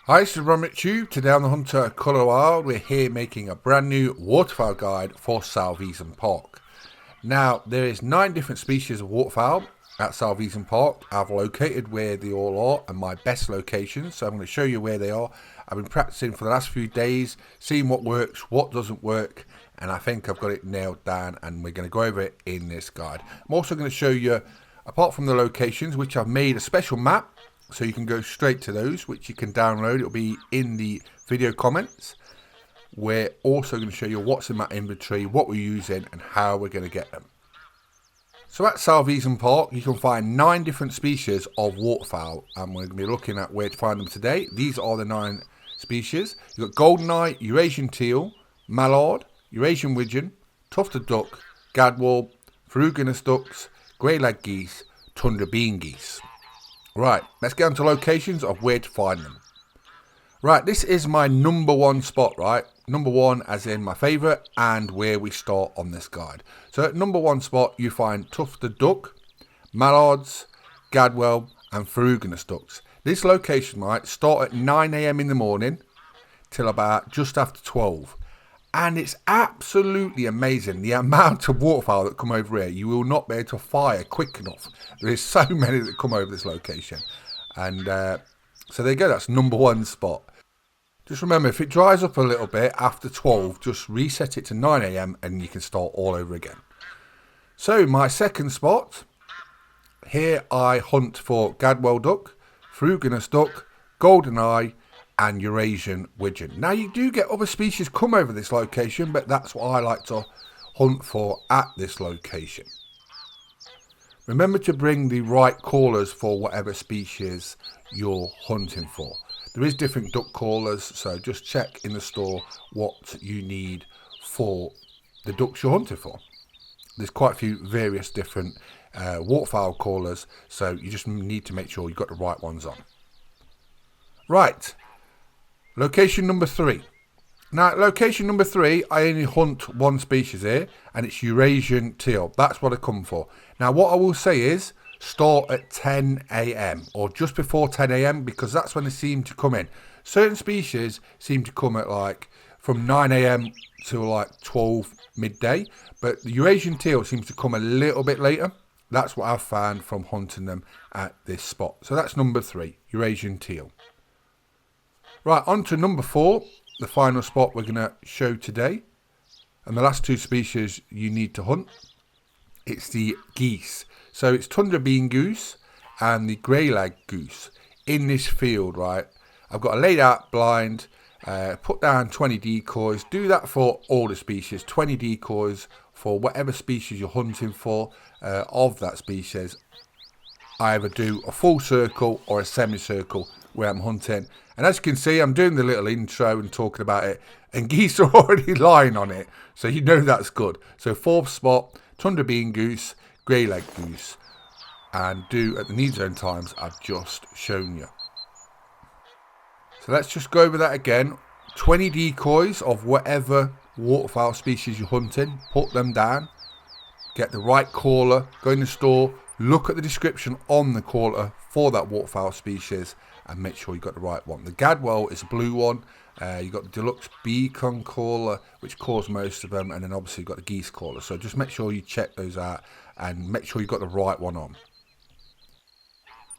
Hi, this is Tube. Today on the Hunter Colour Wild, we're here making a brand new waterfowl guide for Salzwiesen Park. Now, there is 9 different species of waterfowl at Salzwiesen Park. I've located where they all are and my best locations, so I'm going to show you where they are. I've been practicing for the last few days, seeing what works, what doesn't work, and I think I've got it nailed down, and we're going to go over it in this guide. I'm also going to show you, apart from the locations, which I've made a special map, so you can go straight to those, which you can download. It'll be in the video comments. We're also going to show you what's in that inventory, what we're using, and how we're going to get them. So at Salzwiesen Park, you can find 9 different species of waterfowl, and we're going to be looking at where to find them today. These are the 9 species. You've got goldeneye, Eurasian teal, mallard, Eurasian widgeon, tufted duck, Gadwall, Ferruginous ducks, grey-leg geese, tundra bean geese. Right, let's get on to locations of where to find them. Right, this is my number 1 spot, right? Number 1 as in my favourite and where we start on this guide. So at number 1 spot, you find tufted duck, mallards, Gadwall and Ferruginous ducks. This location, right, start at 9 AM in the morning till about just after 12. And it's absolutely amazing the amount of waterfowl that come over here. You will not be able to fire quick enough. There is so many that come over this location. And so there you go, that's number 1 spot. Just remember, if it dries up a little bit after 12, just reset it to 9 AM and you can start all over again. So my second spot, here I hunt for Gadwall duck, Ferruginous duck, goldeneye, and Eurasian widgeon. Now you do get other species come over this location, but that's what I like to hunt for at this location. Remember to bring the right callers for whatever species you're hunting for. There is different duck callers, so just check in the store what you need for the ducks you're hunting for. There's quite a few various different waterfowl callers, so you just need to make sure you've got the right ones on. Right. Location number 3. Now, location number 3, I only hunt 1 species here, and it's Eurasian teal. That's what I come for. Now, what I will say is, start at 10 AM, or just before 10 AM, because that's when they seem to come in. Certain species seem to come at like, from 9 AM to like 12 midday, but the Eurasian teal seems to come a little bit later. That's what I've found from hunting them at this spot. So that's number 3, Eurasian teal. Right, on to number 4, the final spot we're going to show today. And the last 2 species you need to hunt. It's the geese. So it's tundra bean goose and the grey-leg goose in this field, right? I've got a laid out blind, put down 20 decoys. Do that for all the species, 20 decoys for whatever species you're hunting for of that species. I either do a full circle or a semicircle where I'm hunting. And as you can see, I'm doing the little intro and talking about it. And geese are already lying on it. So you know that's good. So 4th spot, tundra bean goose, grey-leg goose. And do at the need zone times I've just shown you. So let's just go over that again. 20 decoys of whatever waterfowl species you're hunting. Put them down. Get the right caller. Go in the store. Look at the description on the caller for that waterfowl species and make sure you got the right one. The Gadwall is a blue one. You got the deluxe beacon caller, which calls most of them, and then obviously you've got the geese caller. So just make sure you check those out and make sure you got the right one on.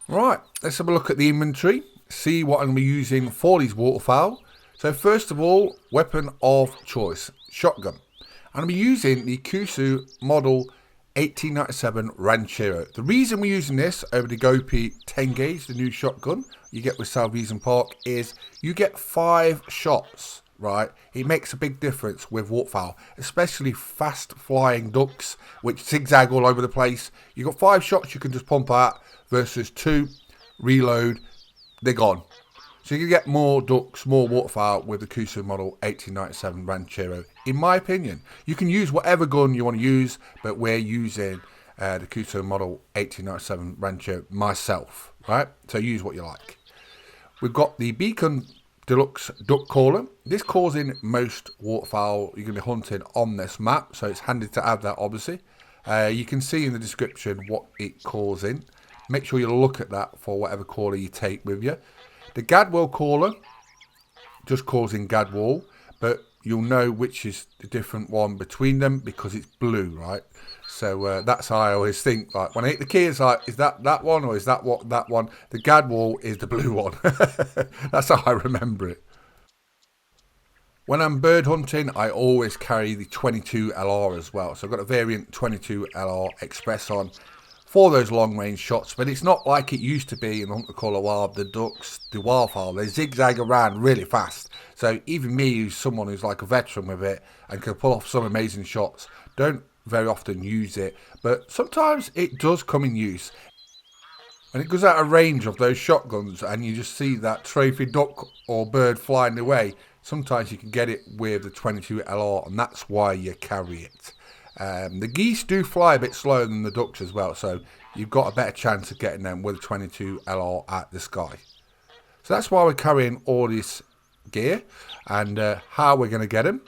Right, let's have a look at the inventory. See what I'm going to be using for these waterfowl. So first of all, weapon of choice, shotgun. I'm going to be using the Geese model 1897 Ranchero. The reason we're using this over the Gopi 10 gauge, the new shotgun you get with Salzwiesen Park, is you get 5 shots, right? It makes a big difference with waterfowl, especially fast flying ducks, which zigzag all over the place. You got 5 shots you can just pump out versus 2, reload, they're gone. So you can get more ducks, more waterfowl with the Geese model 1897 Ranchero, in my opinion. You can use whatever gun you want to use, but we're using the Geese model 1897 Ranchero myself, right? So use what you like. We've got the Beacon Deluxe Duck Caller. This calls in most waterfowl you're going to be hunting on this map, so it's handy to have that, obviously. You can see in the description what it calls in. Make sure you look at that for whatever caller you take with you. The Gadwall caller just causing Gadwall, but you'll know which is the different one between them because it's blue, right? So that's how I always think. Like when I hit the key, it's like, is that one or is that that one? The Gadwall is the blue one. That's how I remember it. When I'm bird hunting, I always carry the 22 LR as well. So I've got a variant 22 LR Express on for those long range shots, but it's not like it used to be in the Hunter Colour Wild. The ducks, the waterfowl, they zigzag around really fast. So even me, who's someone who's like a veteran with it and can pull off some amazing shots, don't very often use it, but sometimes it does come in use. When it goes out of range of those shotguns and you just see that trophy duck or bird flying away, sometimes you can get it with the 22 LR, and that's why you carry it. The geese do fly a bit slower than the ducks as well, so you've got a better chance of getting them with the 22 LR at the sky. So that's why we're carrying all this gear, and how we're going to get them.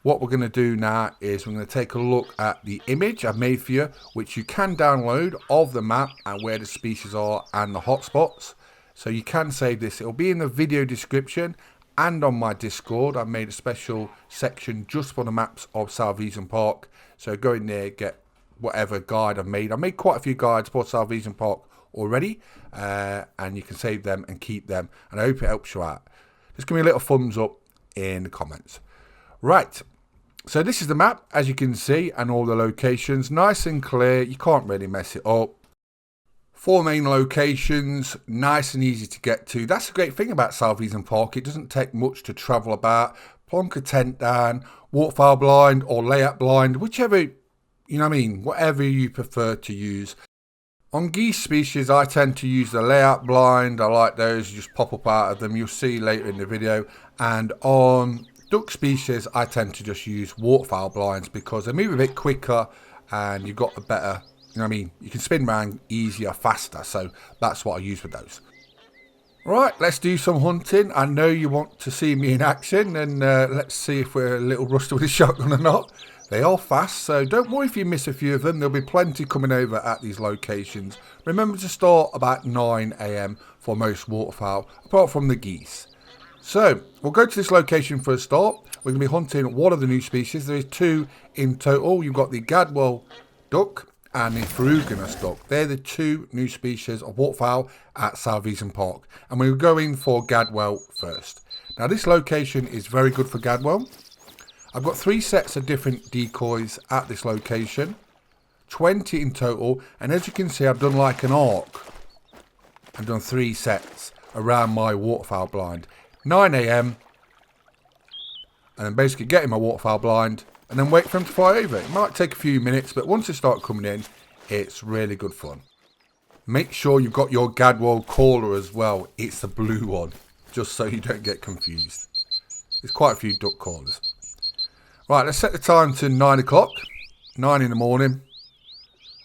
What we're going to do now is we're going to take a look at the image I've made for you, which you can download of the map and where the species are and the hotspots. So you can save this. It'll be in the video description and on my Discord. I've made a special section just for the maps of Salzwiesen Park. So go in there, get whatever guide I've made. I've made quite a few guides for Salzwiesen Park already, and you can save them and keep them. And I hope it helps you out. Just give me a little thumbs up in the comments. Right, so this is the map, as you can see, and all the locations. Nice and clear, you can't really mess it up. 4 main locations, nice and easy to get to. That's the great thing about Salzwiesen Park. It doesn't take much to travel about. Plonk a tent down, waterfowl blind or layout blind, whichever, you know what I mean, whatever you prefer to use. On geese species, I tend to use the layout blind. I like those, you just pop up out of them. You'll see later in the video. And on duck species, I tend to just use waterfowl blinds because they move a bit quicker and you've got a better, you know what I mean, you can spin around easier, faster. So that's what I use with those. Right, let's do some hunting. I know you want to see me in action, and let's see if we're a little rusty with a shotgun or not. They are fast, so don't worry if you miss a few of them. There'll be plenty coming over at these locations. Remember to start about 9 AM for most waterfowl, apart from the geese. So, we'll go to this location for a start. We're going to be hunting one of the new species. There is 2 in total. You've got the Gadwall duck and the Ferruginous duck. They're the 2 new species of waterfowl at Salzwiesen Park. And we're going for Gadwall first. Now, this location is very good for Gadwall. I've got 3 sets of different decoys at this location, 20 in total, and as you can see, I've done like an arc. I've done 3 sets around my waterfowl blind. 9 AM, and then basically getting my waterfowl blind, and then wait for them to fly over. It might take a few minutes, but once they start coming in, it's really good fun. Make sure you've got your Gadwall caller as well. It's the blue one, just so you don't get confused. There's quite a few duck callers. Right, let's set the time to 9 o'clock, 9 in the morning,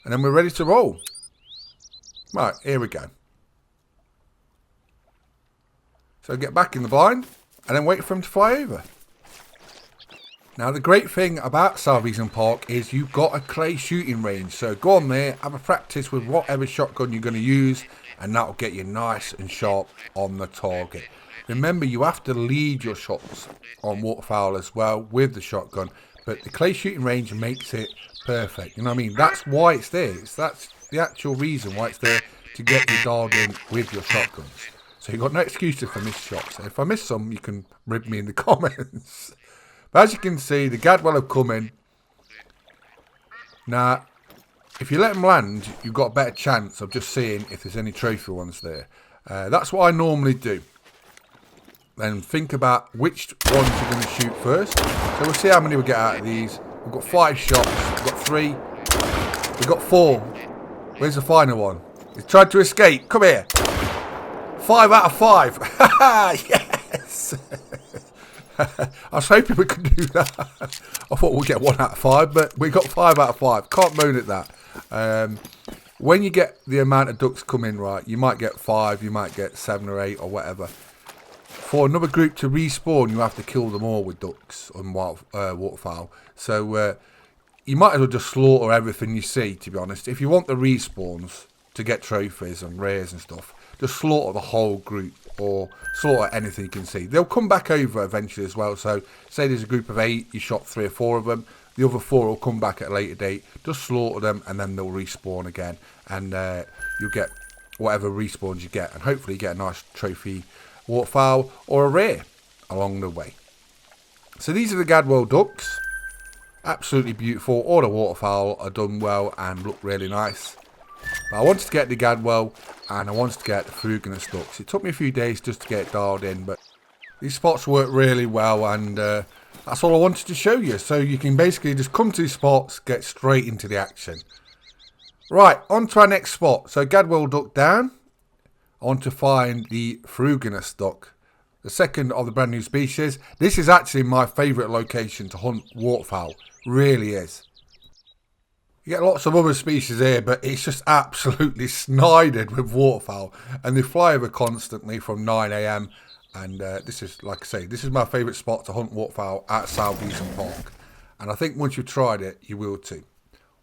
and then we're ready to roll. Right, here we go. So get back in the blind, and then wait for them to fly over. Now the great thing about Salzwiesen Park is you've got a clay shooting range. So go on there, have a practice with whatever shotgun you're going to use, and that'll get you nice and sharp on the target. Remember, you have to lead your shots on waterfowl as well with the shotgun, but the clay shooting range makes it perfect. You know what I mean? That's why it's there. That's the actual reason why it's there, to get your dog in with your shotguns. So you've got no excuses for missed shots. If I miss some, you can rib me in the comments. But as you can see, the Gadwall have come in. Now, if you let them land, you've got a better chance of just seeing if there's any trophy ones there. That's what I normally do. Then think about which ones you're going to shoot first. So we'll see how many we get out of these. We've got 5 shots. We've got 3. We've got 4. Where's the final one? He's tried to escape. Come here. 5 out of 5. Yes. I was hoping we could do that. I thought we'd get 1 out of 5, but we got 5 out of 5. Can't moan at that. When you get the amount of ducks come in, right, you might get 5, you might get 7 or 8 or whatever. For another group to respawn, you have to kill them all with ducks and waterfowl. So you might as well just slaughter everything you see, to be honest. If you want the respawns to get trophies and rares and stuff, just slaughter the whole group. or slaughter anything you can see. They'll come back over eventually as well. So say there's a group of 8, you shot 3 or 4 of them. The other 4 will come back at a later date, just slaughter them, and then they'll respawn again. And you'll get whatever respawns you get, and hopefully you get a nice trophy waterfowl or a rare along the way. So these are the Gadwall ducks. Absolutely beautiful. All the waterfowl are done well and look really nice. But I wanted to get the Gadwall and I wanted to get the Ferruginous ducks. It took me a few days just to get it dialed in, but these spots work really well, and that's all I wanted to show you. So you can basically just come to these spots, get straight into the action. Right, on to our next spot. So Gadwall duck down. I want to find the Ferruginous duck, the second of the brand new species. This is actually my favourite location to hunt waterfowl. Really is. You get lots of other species here, but it's just absolutely snided with waterfowl, and they fly over constantly from 9 AM. And this is, like I say, this is my favourite spot to hunt waterfowl at Salzwiesen Park. And I think once you've tried it, you will too.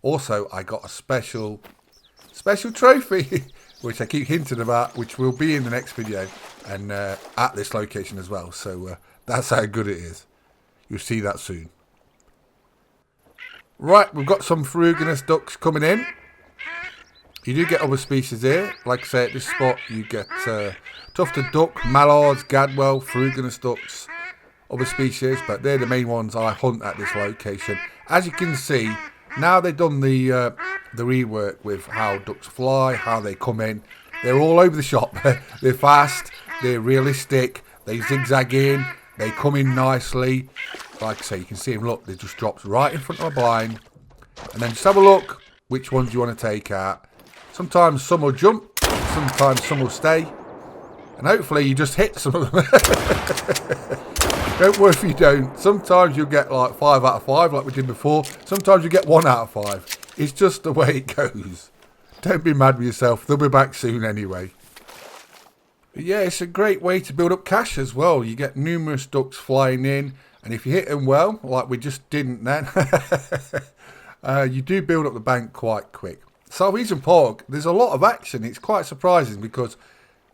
Also, I got a special trophy, which I keep hinting about, which will be in the next video, and at this location as well. So that's how good it is. You'll see that soon. Right, we've got some Ferruginous ducks coming in. You do get other species here. Like I say, at this spot you get tufted duck, mallards, Gadwall, Ferruginous ducks, other species, but they're the main ones I hunt at this location. As you can see, now they've done the rework with how ducks fly, how they come in. They're all over the shop. They're fast, they're realistic, they zigzag in, they come in nicely. Like I say, you can see them, look, they just dropped right in front of my blind. And then just have a look which ones you want to take out. Sometimes some will jump, sometimes some will stay. And hopefully you just hit some of them. Don't worry if you don't. Sometimes you'll get like 5 out of 5 like we did before. Sometimes you get 1 out of 5. It's just the way it goes. Don't be mad with yourself. They'll be back soon anyway. But yeah, it's a great way to build up cash as well. You get numerous ducks flying in. And if you hit them well, like we just didn't then, you do build up the bank quite quick. Salzwiesen Park, there's a lot of action. It's quite surprising because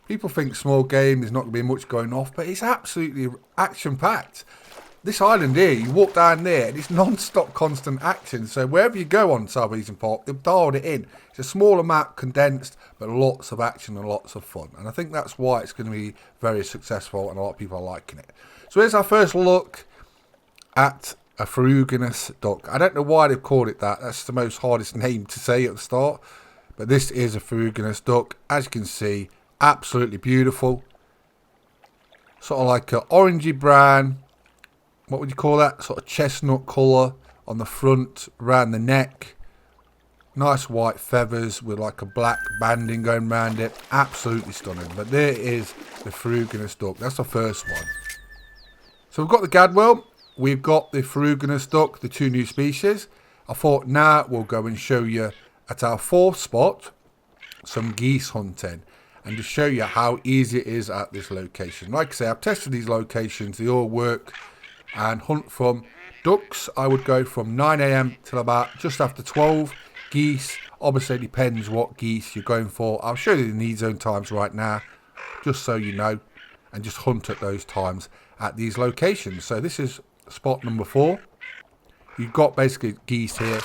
people think small game, there's not going to be much going off, but it's absolutely action-packed. This island here, you walk down there, and it's non-stop constant action. So wherever you go on Salzwiesen Park, they've dialed it in. It's a smaller map, condensed, but lots of action and lots of fun. And I think that's why it's going to be very successful, and a lot of people are liking it. So here's our first look at a Ferruginous duck. I don't know why they've called it that. That's the most hardest name to say at the start. But this is a Ferruginous duck. As you can see, absolutely beautiful. Sort of like an orangey brown. What would you call that? Sort of chestnut colour on the front, around the neck. Nice white feathers with like a black banding going around it. Absolutely stunning. But there is the Ferruginous duck. That's the first one. So we've got the Gadwall. We've got the Ferruginous duck, the 2 new species. I thought now we'll go and show you at our 4th spot some geese hunting, and to show you how easy it is at this location. Like I say, I've tested these locations, they all work, and hunt from ducks. I would go from 9 AM till about just after 12. Geese, obviously it depends what geese you're going for. I'll show you the need zone times right now, just so you know, and just hunt at those times at these locations. So this is spot number 4. You've got basically geese here.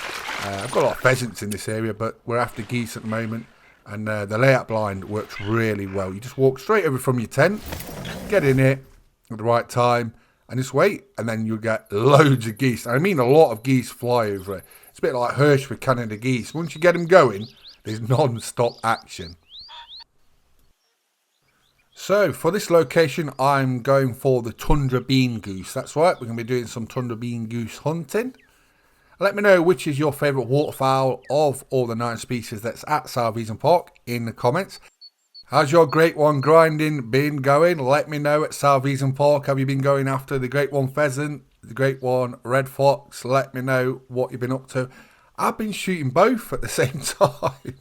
I've got a lot of pheasants in this area, but we're after geese at the moment. And the layout blind works really well. You just walk straight over from your tent, get in it at the right time, and just wait. And then you'll get loads of geese. I mean, a lot of geese fly over it. It's a bit like Hirsch with Canada geese. Once you get them going, there's non-stop action. So for this location, I'm going for the tundra bean goose. That's right, we're going to be doing some tundra bean goose hunting. Let me know which is your favourite waterfowl of all the 9 species that's at Salzwiesen Park in the comments. How's your great one grinding been going? Let me know at Salzwiesen Park. Have you been going after the great one pheasant, the great one red fox? Let me know what you've been up to. I've been shooting both at the same time.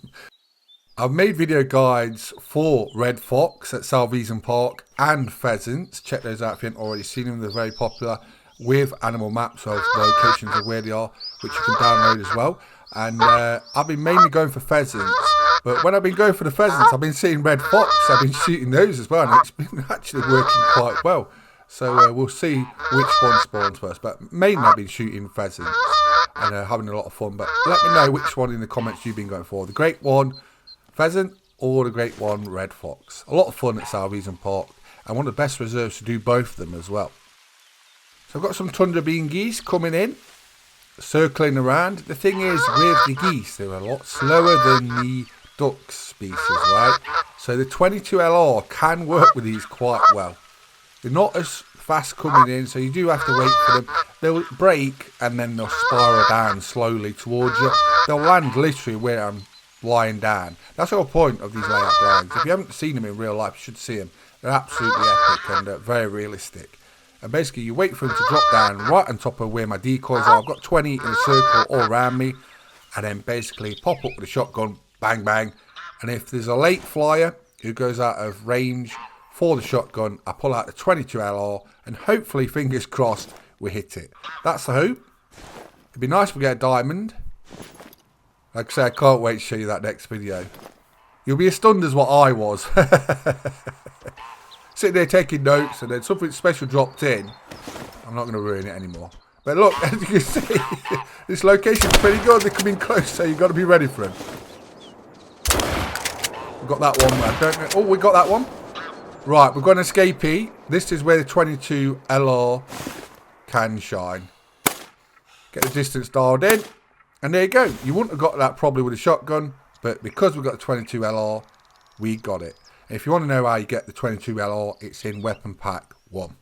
I've made video guides for red fox at Salzwiesen Park and pheasants. Check those out if you haven't already seen them. They're very popular, with animal maps of the locations of where they are, which you can download as well. And I've been mainly going for pheasants, But when I've been going for the pheasants, I've been seeing red fox. I've been shooting those as well, and it's been actually working quite well. So we'll see which one spawns first. But mainly I've been shooting pheasants and having a lot of fun. But let me know which one in the comments you've been going for. The great one, pheasant, or the great one, red fox. A lot of fun at Salzwiesen Park, and one of the best reserves to do both of them as well. So I've got some tundra bean geese coming in, circling around. The thing is, with the geese, they're a lot slower than the duck species, right? So the 22 LR can work with these quite well. They're not as fast coming in, so you do have to wait for them. They'll break and then they'll spiral down slowly towards you. They'll land literally where I'm lying down. That's the whole point of these layout blinds. If you haven't seen them in real life, you should see them. They're absolutely epic and very realistic. And basically, you wait for them to drop down right on top of where my decoys are. I've got 20 in a circle all around me. And then basically pop up with a shotgun, bang, bang. And if there's a late flyer who goes out of range for the shotgun, I pull out the 22 LR. And hopefully, fingers crossed, we hit it. That's the hope. It'd be nice if we get a diamond. Like I say, I can't wait to show you that next video. You'll be as stunned as what I was. Sitting there taking notes and then something special dropped in. I'm not going to ruin it anymore. But look, as you can see, this location's pretty good. They're coming close, so you've got to be ready for them. We've got that one. I don't know. Oh, we got that one. Right, we've got an escapee. This is where the 22 LR can shine. Get the distance dialed in. And there you go. You wouldn't have got that probably with a shotgun, but because we've got the 22 LR, we got it. And if you want to know how you get the 22 LR, it's in Weapon Pack 1.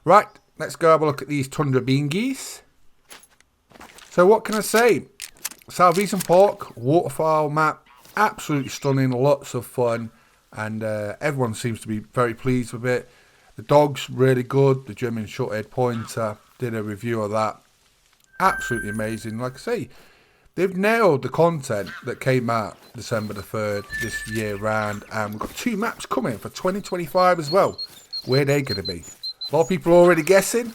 Right, let's go have a look at these tundra bean geese. So what can I say? Salzwiesen Park, waterfowl map, absolutely stunning, lots of fun, and everyone seems to be very pleased with it. The dog's really good. The German short-haired pointer, did a review of that. Absolutely amazing. Like I say, they've nailed the content that came out December the 3rd this year round, and we've got 2 maps coming for 2025 as well. Where they're going to be. A lot of people are already guessing.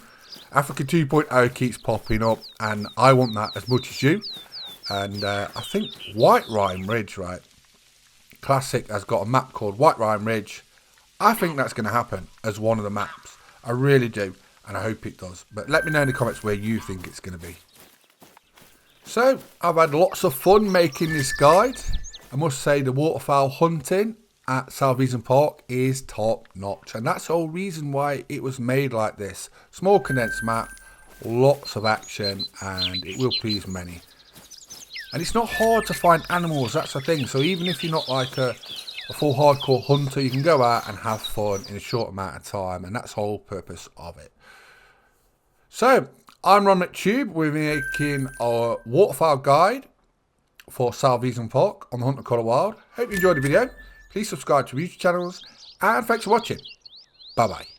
Africa 2.0 keeps popping up, and I want that as much as you. And I think White Rime Ridge, right? Classic has got a map called White Rime Ridge. I think that's going to happen as one of the maps. I really do. And I hope it does. But let me know in the comments where you think it's going to be. So, I've had lots of fun making this guide. I must say the waterfowl hunting at Salzwiesen Park is top notch. And that's the whole reason why it was made like this. Small condensed map, lots of action, and it will please many. And it's not hard to find animals, that's the thing. So even if you're not like a full hardcore hunter, you can go out and have fun in a short amount of time. And that's the whole purpose of it. So, I'm Ron McTube. We're making our waterfowl guide for Salzwiesen Park on the Hunt and Colour Wild. Hope you enjoyed the video. Please subscribe to our YouTube channels. And thanks for watching. Bye-bye.